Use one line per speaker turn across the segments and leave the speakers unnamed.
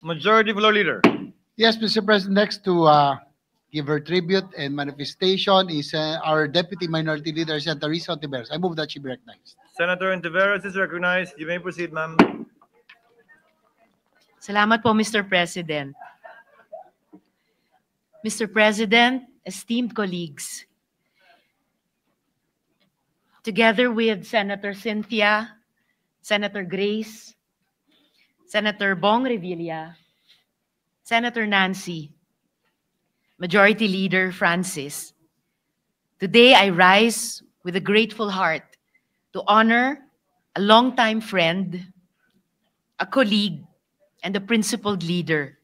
Majority Floor Leader.
Yes, Mr. President, next to give her tribute and manifestation is our Deputy Minority Leader, Senator Risa Ontiveros. I move that she be recognized.
Senator Ontiveros is recognized. You may proceed, ma'am.
Salamat po, Mr. President. Mr. President, esteemed colleagues, together with Senator Cynthia, Senator Grace, Senator Bong Revilla, Senator Nancy, Majority Leader Francis, today I rise with a grateful heart to honor a longtime friend, a colleague, and a principled leader,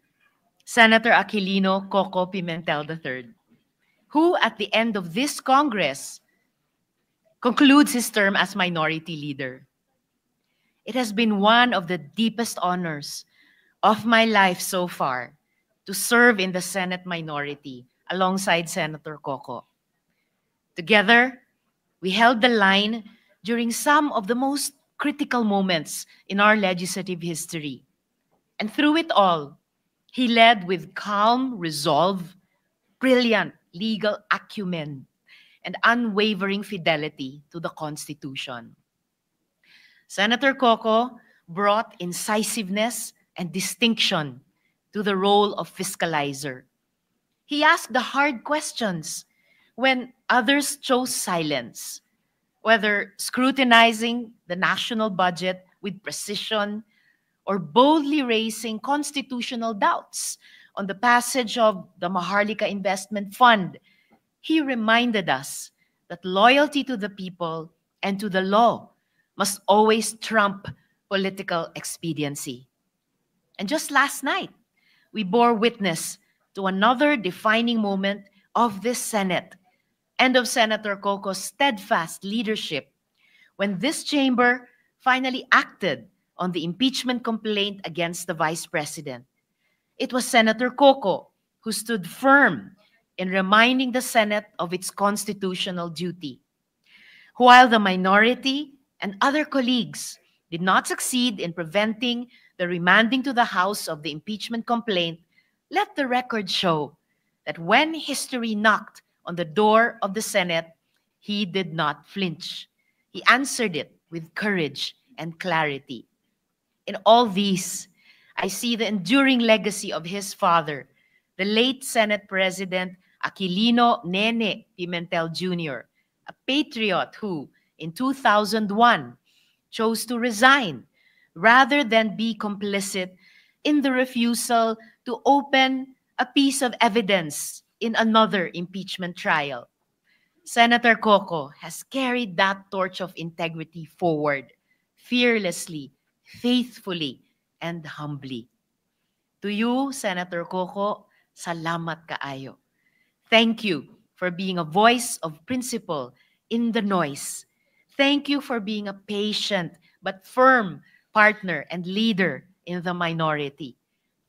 Senator Aquilino Coco Pimentel III, who at the end of this Congress concludes his term as Minority Leader. It has been one of the deepest honors of my life so far to serve in the Senate minority alongside Senator Coco. Together, we held the line during some of the most critical moments in our legislative history. And through it all, he led with calm resolve, brilliant legal acumen, and unwavering fidelity to the Constitution. Senator Coco brought incisiveness and distinction to the role of fiscalizer. He asked the hard questions when others chose silence, whether scrutinizing the national budget with precision or boldly raising constitutional doubts on the passage of the Maharlika Investment Fund. He reminded us that loyalty to the people and to the law must always trump political expediency. And just last night, we bore witness to another defining moment of this Senate and of Senator Coco's steadfast leadership when this chamber finally acted on the impeachment complaint against the Vice President. It was Senator Coco who stood firm in reminding the Senate of its constitutional duty. While the minority and other colleagues did not succeed in preventing the remanding to the House of the impeachment complaint, let the record show that when history knocked on the door of the Senate, he did not flinch. He answered it with courage and clarity. In all these, I see the enduring legacy of his father, the late Senate President Aquilino Nene Pimentel Jr., a patriot who, in 2001, chose to resign rather than be complicit in the refusal to open a piece of evidence in another impeachment trial. Senator Coco has carried that torch of integrity forward, fearlessly, faithfully, and humbly. To you, Senator Coco, salamat kaayo. Thank you for being a voice of principle in the noise. Thank you for being a patient but firm partner and leader in the minority.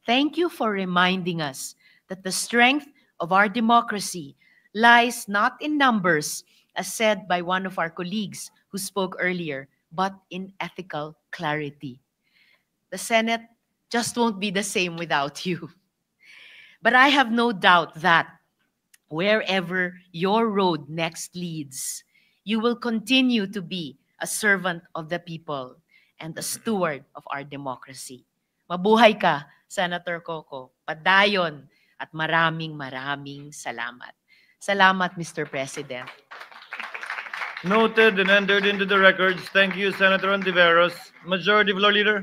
Thank you for reminding us that the strength of our democracy lies not in numbers, as said by one of our colleagues who spoke earlier, but in ethical clarity. The Senate just won't be the same without you. But I have no doubt that wherever your road next leads, you will continue to be a servant of the people and a steward of our democracy. Mabuhay ka, Senator Coco. Padayon at maraming salamat. Salamat, Mr. President.
Noted and entered into the records. Thank you, Senator Ontiveros. Majority Floor Leader.